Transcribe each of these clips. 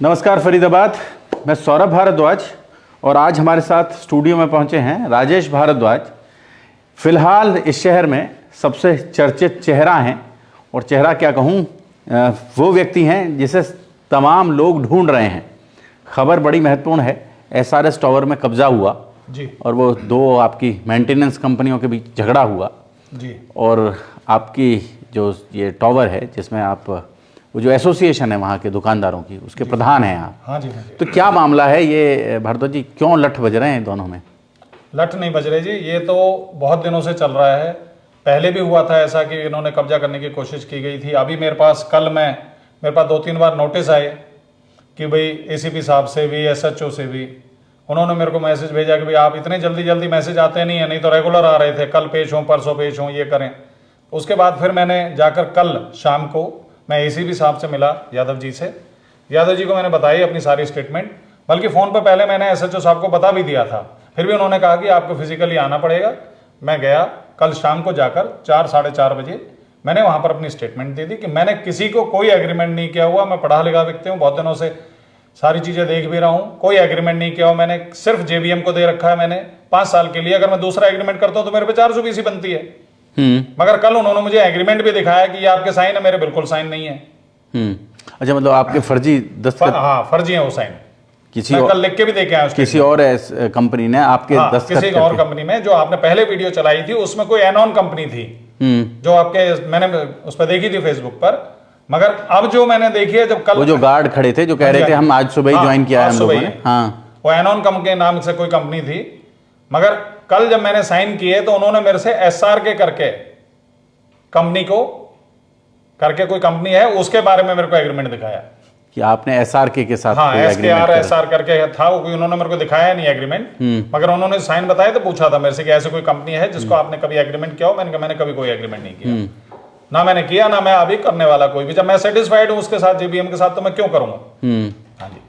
नमस्कार फरीदाबाद, मैं सौरभ भारद्वाज और आज हमारे साथ स्टूडियो में पहुंचे हैं राजेश भारद्वाज। फिलहाल इस शहर में सबसे चर्चित चेहरा हैं और चेहरा क्या कहूं, वो व्यक्ति हैं जिसे तमाम लोग ढूंढ रहे हैं। खबर बड़ी महत्वपूर्ण है, SRS टावर में कब्जा हुआ जी और वो दो आपकी मेंटेनेंस कंपनियों के बीच झगड़ा हुआ जी और आपकी जो ये टावर है जिसमें आप वो जो एसोसिएशन है वहाँ के दुकानदारों की, उसके प्रधान हैं आप। हाँ जी हाँ जी। तो क्या मामला है ये भारद्वाज जी, क्यों लठ बज रहे हैं दोनों में? लठ नहीं बज रहे जी, ये तो बहुत दिनों से चल रहा है। पहले भी हुआ था ऐसा कि इन्होंने कब्जा करने की कोशिश की गई थी। अभी मेरे पास मेरे पास 2-3 बार नोटिस आए कि भाई ACP साहब से भी, SHO से भी उन्होंने मेरे को मैसेज भेजा कि भाई आप इतने जल्दी मैसेज आते नहीं है, नहीं तो रेगुलर आ रहे थे, कल पेश हों, परसों पेश हों, ये करें। उसके बाद फिर मैंने जाकर कल शाम को मैं ACP साहब से मिला, यादव जी से। यादव जी को मैंने बताई अपनी सारी स्टेटमेंट, बल्कि फ़ोन पर पहले मैंने SHO साहब को बता भी दिया था। फिर भी उन्होंने कहा कि आपको फिजिकली आना पड़ेगा। मैं गया कल शाम को, जाकर 4-4:30 बजे मैंने वहाँ पर अपनी स्टेटमेंट दे दी कि मैंने किसी को कोई एग्रीमेंट नहीं किया हुआ। मैं पढ़ा लिखा व्यक्ति हूँ, बहुत दिनों से सारी चीज़ें देख भी रहा हूँ। कोई एग्रीमेंट नहीं किया हुआ मैंने, सिर्फ JBM को दे रखा है मैंने 5 साल के लिए। अगर मैं दूसरा एग्रीमेंट करता हूँ तो मेरे पे 420 बनती है। मगर कल उन्होंने मुझे एग्रीमेंट भी दिखाया कि ये आपके साइन है, मेरे बिल्कुल साइन नहीं है। अच्छा, मतलब आपके फर्जी दस्तखत? हाँ, फर्जी है वो साइन। किसी मैं और, कल लिख के भी देके आया किसी और कंपनी ने आपके दस्तखत किसी और कंपनी में, जो आपने पहले वीडियो चलाई थी उसमें कोई एनॉन कंपनी थी जो आपके, मैंने उस पर देखी थी फेसबुक पर। मगर अब जो मैंने देखी है, जब कल वो जो गार्ड खड़े थे जो कह रहे थे हम आज सुबह ही ज्वाइन किया है हम लोगों ने, हाँ, वो एनॉन कंपनी के नाम से कोई कंपनी थी। मगर कल जब मैंने साइन किए तो उन्होंने मेरे से SRK करके कंपनी को करके कोई कंपनी है, उसके बारे में मेरे को एग्रीमेंट दिखाया कि आपने SRK के साथ हाँ, एग्रीमेंट SR करके था वो, कोई उन्होंने मेरे को दिखाया नहीं एग्रीमेंट। मगर उन्होंने साइन बताया तो पूछा था मेरे से कि ऐसे कोई कंपनी है जिसको आपने कभी एग्रीमेंट किया हो। मैंने कहा मैंने कभी कोई एग्रीमेंट नहीं किया, ना मैंने किया, ना मैं अभी करने वाला कोई भी। जब मैं सेटिस्फाइड हूँ उसके साथ, JBM के साथ, तो मैं क्यों करूँगा। हाँ जी।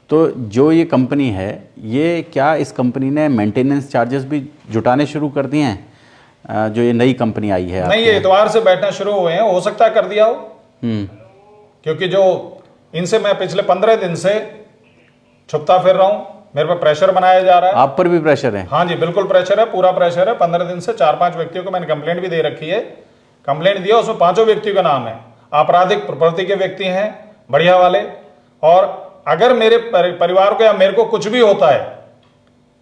तो जो ये कंपनी है, ये क्या इस कंपनी ने मेंटेनेंस चार्जेस भी जुटाने शुरू कर दिए हैं? जो ये नई कंपनी आई है, नहीं, ये इतवार से बैठना शुरू हुए हैं, हो सकता है कर दिया हो। क्योंकि जो इनसे मैं पिछले 15 दिन से छुपता फिर रहा हूं, मेरे पर प्रेशर बनाया जा रहा है। आप पर भी प्रेशर है? हाँ जी, बिल्कुल प्रेशर है, पूरा प्रेशर है। 15 दिन से 4-5 व्यक्तियों को मैंने कंप्लेंट भी दे रखी है। कंप्लेंट दिया, उसमें 5 व्यक्तियों का नाम है, आपराधिक प्रवृत्ति के व्यक्ति हैं, बढ़िया वाले। और अगर मेरे परिवार को या मेरे को कुछ भी होता है,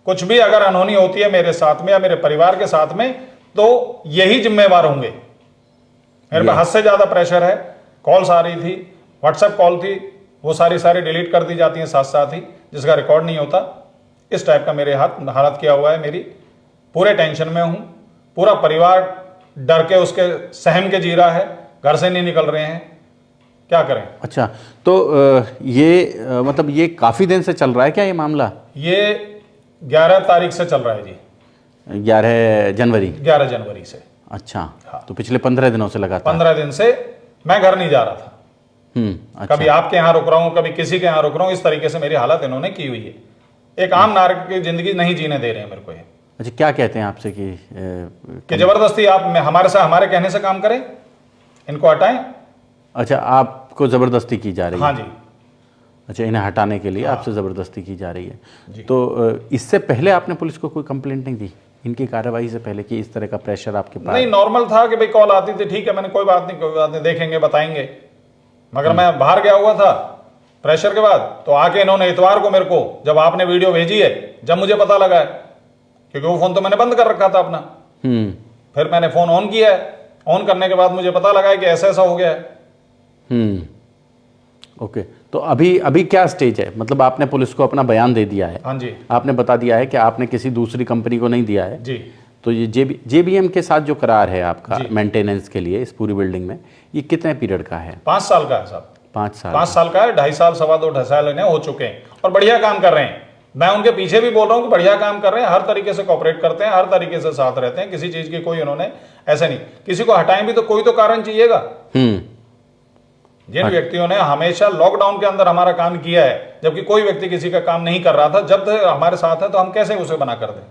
कुछ भी अगर अनहोनी होती है मेरे साथ में या मेरे परिवार के साथ में, तो यही जिम्मेवार होंगे। मेरे पे हद से ज्यादा प्रेशर है। कॉल्स आ रही थी, व्हाट्सएप कॉल थी, वो सारी डिलीट कर दी जाती हैं साथ साथ ही, जिसका रिकॉर्ड नहीं होता। इस टाइप का मेरे हालत किया हुआ है। मेरी पूरे टेंशन में हूं, पूरा परिवार डर के उसके सहम के जी रहा है, घर से नहीं निकल रहे हैं, क्या करें। अच्छा, तो ये मतलब ये काफी दिन से चल रहा है क्या ये मामला? ये 11 तारीख से चल रहा है जी। 11 जनवरी से। अच्छा, हाँ। तो पिछले 15 दिनों से लगातार 15 दिन से मैं घर नहीं जा रहा था। अच्छा। कभी आपके यहाँ रुक रहा हूँ, कभी किसी के यहाँ रुक रहा हूँ। इस तरीके से मेरी हालत इन्होंने की हुई है। एक आम नागरिक की जिंदगी नहीं जीने दे रहे हैं मेरे को ये। अच्छा, क्या कहते हैं आपसे कि जबरदस्ती आप हमारे कहने से काम करें, इनको हटाएं। अच्छा, आपको जबरदस्ती की जा रही है? हाँ जी। अच्छा, इन्हें हटाने के लिए आपसे जबरदस्ती की जा रही है। तो इससे पहले आपने पुलिस को कोई कंप्लेंट नहीं दी इनकी कार्रवाई से पहले कि इस तरह का प्रेशर आपके पास? नहीं, नॉर्मल था कि भाई कॉल आती थी, ठीक है, मैंने कोई बात नहीं, देखेंगे, बताएंगे। मगर मैं बाहर गया हुआ था प्रेशर के बाद, तो आके इन्होंने इतवार को मेरे को, जब आपने वीडियो भेजी है, जब मुझे पता लगा है, क्योंकि वो फोन तो मैंने बंद कर रखा था अपना, फिर मैंने फोन ऑन किया है। ऑन करने के बाद मुझे पता लगा है कि ऐसा हो गया है। ओके, तो अभी क्या स्टेज है? मतलब आपने पुलिस को अपना बयान दे दिया है? हाँ जी। आपने बता दिया है कि आपने किसी दूसरी कंपनी को नहीं दिया है जी। तो ये JBM के साथ जो करार है आपका मेंटेनेंस के लिए इस पूरी बिल्डिंग में, ये कितने पीरियड का है? 5 साल का है साहब। 5 साल? 5 साल का है। 2.5 साल, 2.25 साल इन्हें हो चुके हैं और बढ़िया काम कर रहे हैं। मैं उनके पीछे भी बोल रहा हूँ कि बढ़िया काम कर रहे हैं, हर तरीके से कोऑपरेट करते हैं, हर तरीके से साथ रहते हैं। किसी चीज की कोई उन्होंने ऐसा नहीं, किसी को हटाएं भी तो कोई तो कारण चाहिएगा। जिन व्यक्तियों ने हमेशा लॉकडाउन के अंदर हमारा काम किया है, जबकि कोई व्यक्ति किसी का काम नहीं कर रहा था, जब तक हमारे साथ है तो हम कैसे उसे बना कर दें।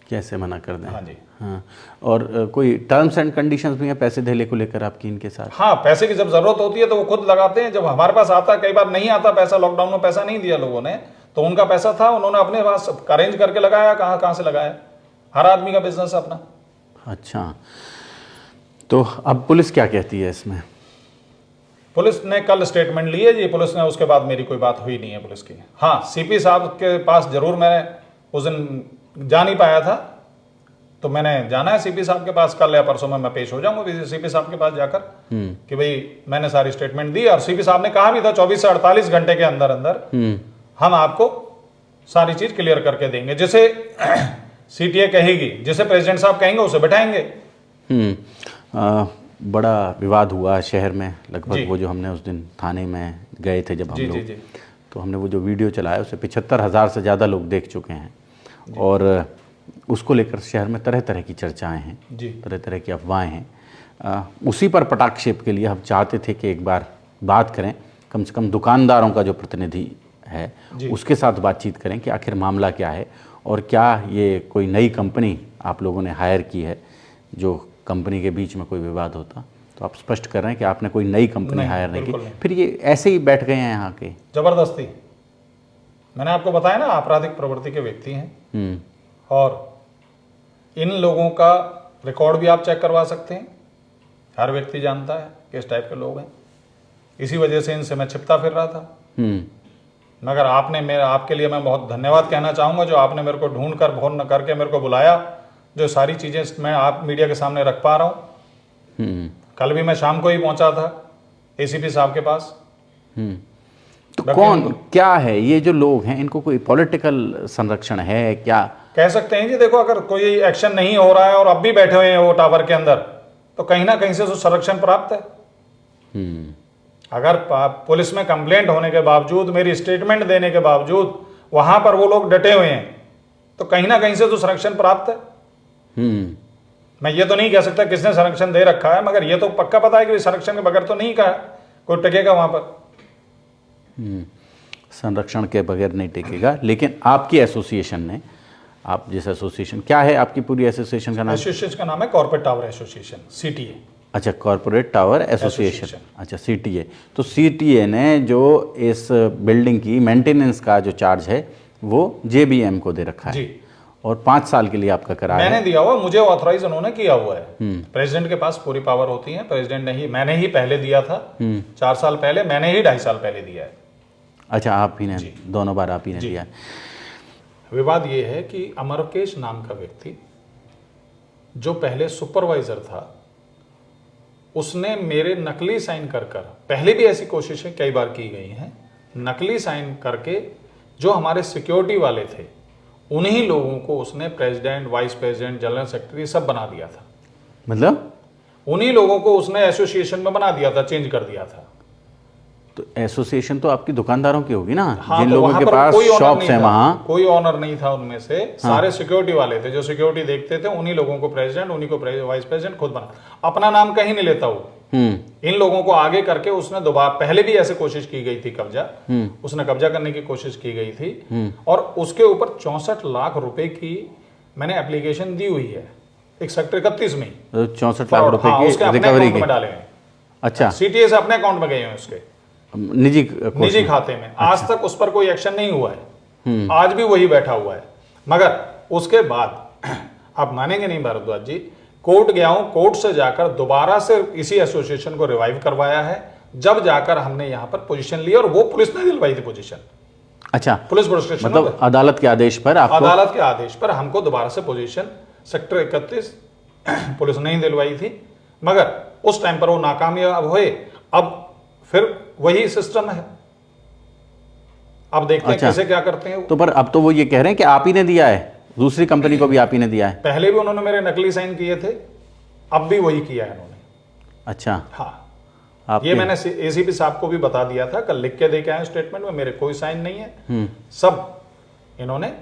कैसे मना कर दें। हाँ जी। हाँ, और कोई टर्म्स एंड कंडीशंस भी हैं पैसे देने को लेकर आपकी इनके साथ? हाँ, पैसे की जब जरूरत होती है तो वो खुद लगाते हैं। जब हमारे पास आता है, कई बार नहीं आता पैसा, लॉकडाउन में पैसा नहीं दिया लोगों ने, तो उनका पैसा था, उन्होंने अपने पास अरेंज करके लगाया। कहाँ से लगाया, हर आदमी का बिजनेस है अपना। अच्छा, तो अब पुलिस क्या कहती है इसमें? पुलिस ने कल स्टेटमेंट ली है जी, पुलिस ने, उसके बाद मेरी कोई बात हुई नहीं है पुलिस की। हाँ, सीपी साहब के पास जरूर मैं उस दिन जा नहीं पाया था, तो मैंने जाना है सीपी साहब के पास। कल या परसों में मैं पेश हो जाऊंगा सीपी साहब के पास जाकर कि भाई मैंने सारी स्टेटमेंट दी। और सीपी साहब ने कहा भी था 24 से 48 घंटे के अंदर अंदर हम आपको सारी चीज क्लियर करके देंगे, जिसे सीटीए कहेगी, जिसे प्रेसिडेंट साहब कहेंगे उसे बैठाएंगे। बड़ा विवाद हुआ शहर में लगभग, वो जो हमने उस दिन थाने में गए थे जब हम लोग, तो हमने वो जो वीडियो चलाया उसे 75,000 से ज़्यादा लोग देख चुके हैं, और उसको लेकर शहर में तरह तरह की चर्चाएं हैं, तरह तरह की अफवाहें हैं। उसी पर पटाक्षेप के लिए हम चाहते थे कि एक बार बात करें, कम से कम दुकानदारों का जो प्रतिनिधि है उसके साथ बातचीत करें कि आखिर मामला क्या है, और क्या ये कोई नई कंपनी आप लोगों ने हायर की है, जो कंपनी के बीच में कोई विवाद होता तो आप स्पष्ट कर रहे हैं कि आपने कोई नई कंपनी हायर नहीं की, फिर ये ऐसे ही बैठ गए हैं यहाँ के जबरदस्ती। मैंने आपको बताया ना, आपराधिक प्रवृत्ति के व्यक्ति हैं, और इन लोगों का रिकॉर्ड भी आप चेक करवा सकते हैं। हर व्यक्ति जानता है किस टाइप के लोग हैं। इसी वजह से इनसे मैं छिपता फिर रहा था। मगर आपके लिए मैं बहुत धन्यवाद कहना चाहूँगा, जो आपने मेरे को ढूंढ कर, फोन करके मेरे को बुलाया, जो सारी चीज़ें मैं आप मीडिया के सामने रख पा रहा हूँ। कल भी मैं शाम को ही पहुंचा था एसीपी साहब के पास। तो कौन क्या है ये जो लोग हैं, इनको कोई पॉलिटिकल संरक्षण है क्या? कह सकते हैं जी, देखो अगर कोई एक्शन नहीं हो रहा है और अब भी बैठे हुए हैं वो टावर के अंदर, तो कहीं ना कहीं से तो संरक्षण प्राप्त है। अगर पुलिस में कंप्लेंट होने के बावजूद, मेरी स्टेटमेंट देने के बावजूद वहां पर वो लोग डटे हुए हैं, तो कहीं ना कहीं से तो संरक्षण प्राप्त है। मैं ये तो नहीं कह सकता किसने संरक्षण दे रखा है, मगर ये तो पक्का पता है कि संरक्षण के बगैर तो नहीं कहा कोई टिकेगा वहां पर। संरक्षण के बगैर नहीं टिकेगा, लेकिन आपकी एसोसिएशन ने, आप जिस एसोसिएशन, क्या है आपकी पूरी एसोसिएशन का नाम? एसोसिएशन का नाम है कॉर्पोरेट टावर एसोसिएशन, सीटीए। अच्छा, कॉर्पोरेट टावर एसोसिएशन, अच्छा सीटीए। तो सीटीए ने जो इस बिल्डिंग की मेंटेनेंस का जो चार्ज है वो जेबीएम को दे रखा है, और 5 साल के लिए आपका करार मैंने दिया हुआ, मुझे ऑथराइज उन्होंने किया हुआ है। प्रेसिडेंट के पास पूरी पावर होती है। प्रेसिडेंट ने ही, मैंने ही पहले दिया था 4 साल पहले, मैंने ही 2.5 साल पहले दिया है। अच्छा, आप ही ने, दोनों बार आप ही ने दिया है। विवाद ये है कि अमरकेश नाम का व्यक्ति जो पहले सुपरवाइजर था, उसने मेरे नकली साइन कर पहले भी ऐसी कोशिशें कई बार की गई हैं, नकली साइन करके जो हमारे सिक्योरिटी वाले थे उन्हीं लोगों को उसने president, vice president, general secretary सब बना दिया था। मतलब उन्हीं लोगों को उसने एसोसिएशन में बना दिया था, चेंज कर दिया था। तो एसोसिएशन तो आपकी दुकानदारों की होगी ना? हाँ, जिन तो लोगों के पास शॉप्स हैं वहां कोई ऑनर नहीं था उनमें से। सारे सिक्योरिटी वाले थे, जो सिक्योरिटी देखते थे, उन्हीं लोगों को प्रेसिडेंट, उन्हीं को वाइस प्रेसिडेंट खुद बना। अपना नाम कहीं नहीं लेता वो। इन लोगों को आगे करके उसने दोबारा, पहले भी ऐसे कोशिश की गई थी कब्जा, उसने कब्जा करने की कोशिश की गई थी, और उसके ऊपर 64 लाख रुपए की मैंने एप्लीकेशन दी हुई है एक सेक्टर 31 में। 64 लाख रुपए की रिकवरी में डाले हैं। अच्छा, सीटीए से अपने अकाउंट में गए हैं उसके निजी खाते में। आज तक उस पर कोई एक्शन नहीं हुआ है, आज भी वही बैठा हुआ है। मगर उसके बाद आप मानेंगे नहीं भारद्वाज जी, कोर्ट गया हूं, कोर्ट से जाकर दोबारा से इसी एसोसिएशन को रिवाइव करवाया है, जब जाकर हमने यहां पर पोजीशन ली, और वो पुलिस ने दिलवाई थी पोजीशन। अच्छा, पुलिस प्रोटेक्शन, मतलब अदालत के आदेश पर आपको, अदालत के आदेश पर हमको दोबारा से पोजीशन सेक्टर 31 पुलिस नहीं दिलवाई थी, मगर उस टाइम पर वो नाकामयाब हुए। अब फिर वही सिस्टम है, अब देखते हैं कैसे क्या करते हैं। तो पर अब तो वो ये कह रहे हैं कि आप ही ने दिया है, दूसरी कंपनी को भी आप ही ने दिया है। पहले भी उन्होंने मेरे नकली साइन किए थे, अब भी वही किया है उन्होंने। अच्छा, हाँ, ये मैंने एसीपी साहब को भी बता दिया था, कल लिख के दे के आए स्टेटमेंट में, मेरे कोई साइन नहीं है, सब इन्होंने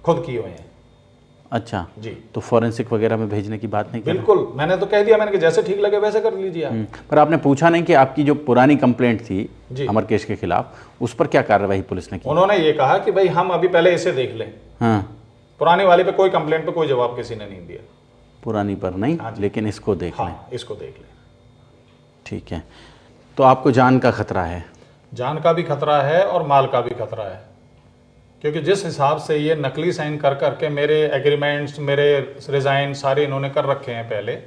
खुद किए हुए हैं। अच्छा जी, तो फॉरेंसिक वगैरह में भेजने की बात नहीं की? बिल्कुल, मैंने तो कह दिया, मैंने कि जैसे ठीक लगे वैसे कर लीजिए आप। पर आपने पूछा नहीं कि आपकी जो पुरानी कंप्लेंट थी अमरकेश के खिलाफ, उस पर क्या कार्रवाई पुलिस ने की? उन्होंने ये कहा कि भाई हम अभी पहले इसे देख लें। हाँ, पुरानी वाली पे कोई कंप्लेंट पे कोई जवाब किसी ने नहीं दिया। पुरानी पर नहीं, हाँ जी। लेकिन इसको देख लें। हाँ, इसको देख लें। ठीक है, तो आपको जान का खतरा है? जान का भी खतरा है और माल का भी खतरा है, क्योंकि जिस हिसाब से ये नकली साइन कर करके मेरे एग्रीमेंट्स, मेरे रिजाइन सारे इन्होंने कर रखे हैं पहले,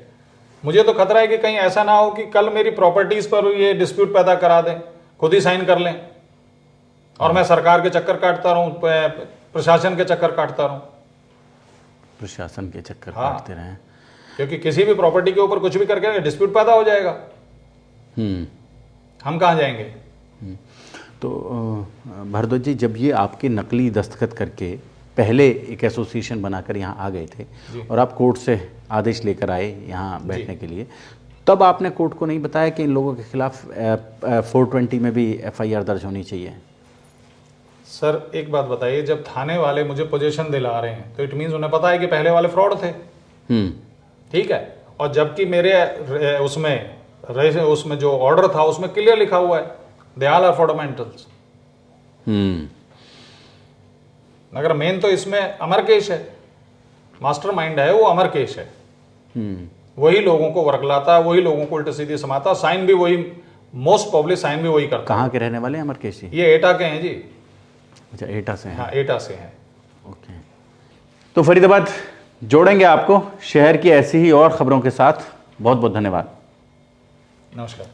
मुझे तो खतरा है कि कहीं ऐसा ना हो कि कल मेरी प्रॉपर्टीज पर ये डिस्प्यूट पैदा करा दें, खुद ही साइन कर लें और मैं सरकार के चक्कर काटता रहूं, प्रशासन के चक्कर काटता रहूं। प्रशासन के चक्कर हाँ। काटते रहें। क्योंकि किसी भी प्रॉपर्टी के ऊपर कुछ भी करके डिस्प्यूट पैदा हो जाएगा, हम कहाँ जाएंगे। तो भारद्वाज जी, जब ये आपके नकली दस्तखत करके पहले एक एसोसिएशन बनाकर यहाँ आ गए थे और आप कोर्ट से आदेश लेकर आए यहाँ बैठने के लिए, तब आपने कोर्ट को नहीं बताया कि इन लोगों के खिलाफ 420 में भी FIR दर्ज होनी चाहिए? सर एक बात बताइए, जब थाने वाले मुझे पोजीशन दिला रहे हैं तो इट मीन्स उन्हें पता है कि पहले वाले फ्रॉड थे। ठीक है, और जबकि मेरे उसमें जो ऑर्डर था उसमें क्लियर लिखा हुआ है दे ऑल आर फंडामेंटल्स। मगर मेन तो इसमें अमरकेश है, मास्टरमाइंड है वो, अमरकेश है। वही लोगों को वर्गलाता है, वही लोगों को उल्टे सीधे समाता, साइन भी वही, मोस्ट पब्लिक साइन भी वही करता। कहाँ के रहने वाले हैं अमरकेश जी? ये एटा के हैं जी। अच्छा, एटा से हैं। हाँ, एटा से हैं। ओके, तो फरीदाबाद जोड़ेंगे आपको शहर की ऐसी ही और खबरों के साथ। बहुत बहुत धन्यवाद। नमस्कार।